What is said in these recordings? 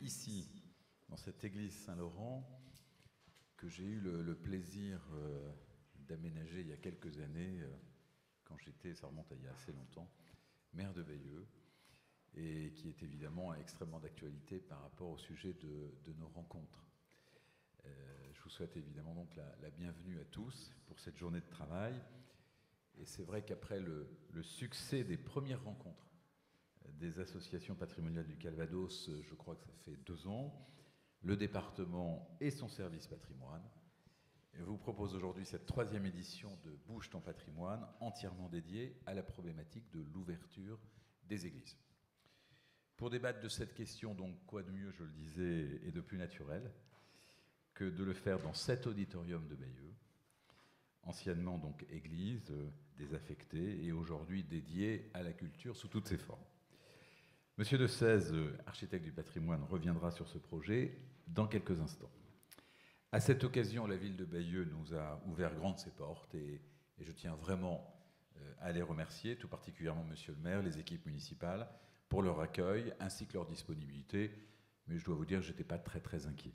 ici, dans cette église Saint-Laurent, que j'ai eu le plaisir d'aménager il y a quelques années, quand j'étais, ça remonte à il y a assez longtemps, maire de Bayeux, et qui est évidemment extrêmement d'actualité par rapport au sujet de nos rencontres. Je vous souhaite évidemment donc la bienvenue à tous pour cette journée de travail. Et c'est vrai qu'après le succès des premières rencontres des associations patrimoniales du Calvados, je crois que ça fait 2 ans, le département et son service patrimoine vous propose aujourd'hui cette 3e édition de Bouge ton patrimoine, entièrement dédiée à la problématique de l'ouverture des églises. Pour débattre de cette question, donc, quoi de mieux, je le disais, et de plus naturel que de le faire dans cet auditorium de Bayeux, anciennement donc église, désaffectée, et aujourd'hui dédiée à la culture sous toutes ses formes. Monsieur de Sèze, architecte du patrimoine, reviendra sur ce projet dans quelques instants. À cette occasion, la ville de Bayeux nous a ouvert grandes ses portes, et je tiens vraiment à les remercier, tout particulièrement monsieur le maire, les équipes municipales, pour leur accueil, ainsi que leur disponibilité, mais je dois vous dire que je n'étais pas très inquiet.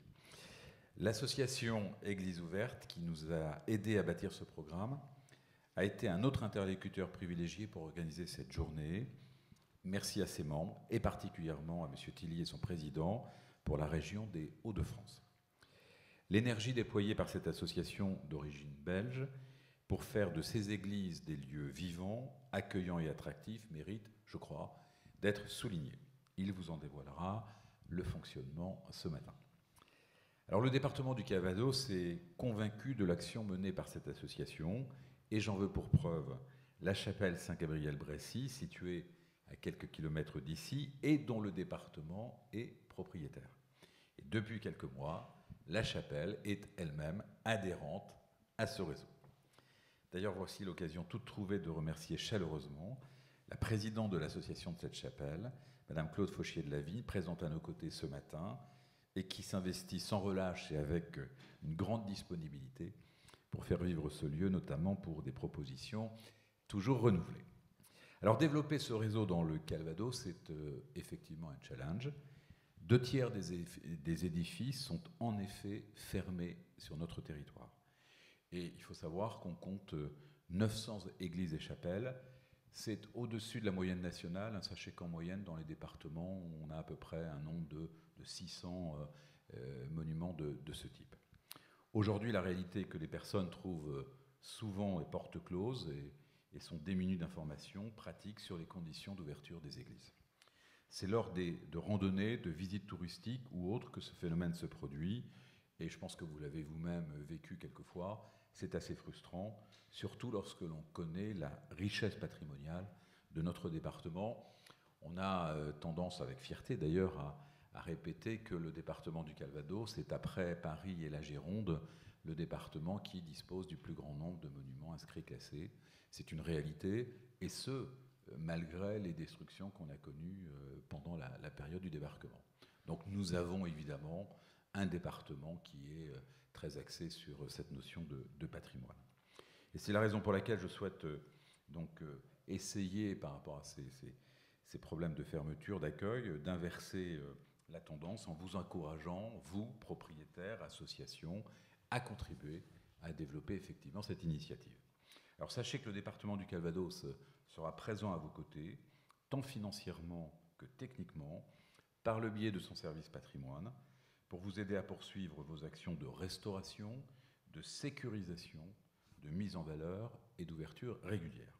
L'association Église ouverte, qui nous a aidés à bâtir ce programme, a été un autre interlocuteur privilégié pour organiser cette journée. Merci à ses membres, et particulièrement à M. Tilly et son président, pour la région des Hauts-de-France. L'énergie déployée par cette association d'origine belge pour faire de ces églises des lieux vivants, accueillants et attractifs mérite, je crois, d'être soulignée. Il vous en dévoilera le fonctionnement ce matin. Alors, le département du Calvados est convaincu de l'action menée par cette association, et j'en veux pour preuve la chapelle Saint-Gabriel-Brécy, située à quelques kilomètres d'ici, et dont le département est propriétaire. Et depuis quelques mois, la chapelle est elle-même adhérente à ce réseau. D'ailleurs, voici l'occasion toute trouvée de remercier chaleureusement la présidente de l'association de cette chapelle, Madame Claude Fauchier de la Vigne, présente à nos côtés ce matin, et qui s'investit sans relâche et avec une grande disponibilité pour faire vivre ce lieu, notamment pour des propositions toujours renouvelées. Alors, développer ce réseau dans le Calvados, c'est effectivement un challenge. 2 tiers des édifices sont en effet fermés sur notre territoire. Et il faut savoir qu'on compte 900 églises et chapelles. C'est au-dessus de la moyenne nationale. Sachez qu'en moyenne, dans les départements, on a à peu près un nombre de 600 monuments de ce type. Aujourd'hui, la réalité est que les personnes trouvent souvent les portes closes et sont démunies d'informations pratiques sur les conditions d'ouverture des églises. C'est lors de randonnées, de visites touristiques ou autres que ce phénomène se produit. Et je pense que vous l'avez vous-même vécu quelquefois. C'est assez frustrant, surtout lorsque l'on connaît la richesse patrimoniale de notre département. On a tendance, avec fierté d'ailleurs, à répéter que le département du Calvados est, après Paris et la Gironde, le département qui dispose du plus grand nombre de monuments inscrits classés. C'est une réalité, et ce, malgré les destructions qu'on a connues pendant la période du débarquement. Donc nous avons évidemment un département qui est très axé sur cette notion de patrimoine. Et c'est la raison pour laquelle je souhaite donc essayer, par rapport à ces problèmes de fermeture, d'accueil, d'inverser la tendance en vous encourageant, vous, propriétaires, associations, à contribuer à développer effectivement cette initiative. Alors sachez que le département du Calvados sera présent à vos côtés, tant financièrement que techniquement, par le biais de son service patrimoine, pour vous aider à poursuivre vos actions de restauration, de sécurisation, de mise en valeur et d'ouverture régulière.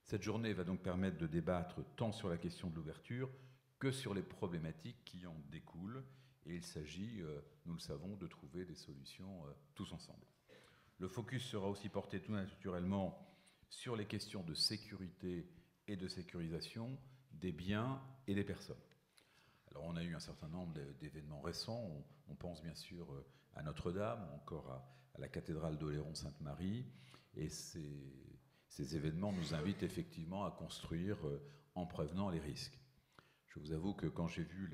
Cette journée va donc permettre de débattre tant sur la question de l'ouverture que sur les problématiques qui en découlent, et il s'agit, nous le savons, de trouver des solutions tous ensemble. Le focus sera aussi porté tout naturellement sur les questions de sécurité et de sécurisation des biens et des personnes. Alors on a eu un certain nombre d'événements récents, on pense bien sûr à Notre-Dame, ou encore à la cathédrale d'Oléron-Sainte-Marie, et ces événements nous invitent effectivement à construire en prévenant les risques. Je vous avoue que quand j'ai vu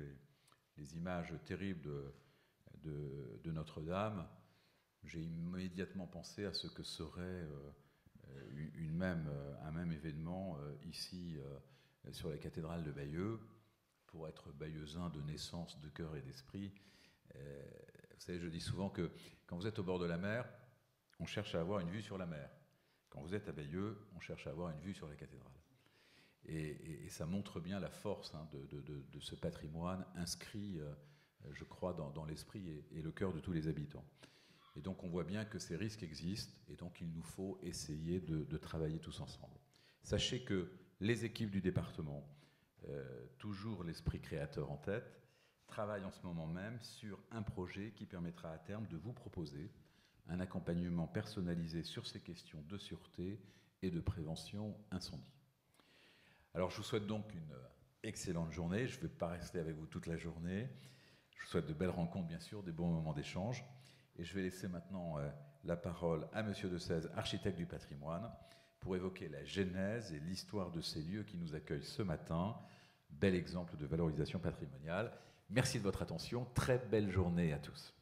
les images terribles de Notre-Dame, j'ai immédiatement pensé à ce que serait un même événement ici sur la cathédrale de Bayeux. pour être bayeuxin de naissance, de cœur et d'esprit. Vous savez, je dis souvent que quand vous êtes au bord de la mer, on cherche à avoir une vue sur la mer. Quand vous êtes à Bayeux, on cherche à avoir une vue sur la cathédrale. Et ça montre bien la force de ce patrimoine inscrit, je crois, dans l'esprit et le cœur de tous les habitants. Et donc on voit bien que ces risques existent, et donc il nous faut essayer de travailler tous ensemble. Sachez que les équipes du département, toujours l'esprit créateur en tête, travaillent en ce moment même sur un projet qui permettra à terme de vous proposer un accompagnement personnalisé sur ces questions de sûreté et de prévention incendie. Alors je vous souhaite donc une excellente journée. Je ne vais pas rester avec vous toute la journée. Je vous souhaite de belles rencontres, bien sûr, des bons moments d'échange. Et je vais laisser maintenant la parole à Monsieur de Sèze, architecte du patrimoine, pour évoquer la genèse et l'histoire de ces lieux qui nous accueillent ce matin. Bel exemple de valorisation patrimoniale. Merci de votre attention. Très belle journée à tous.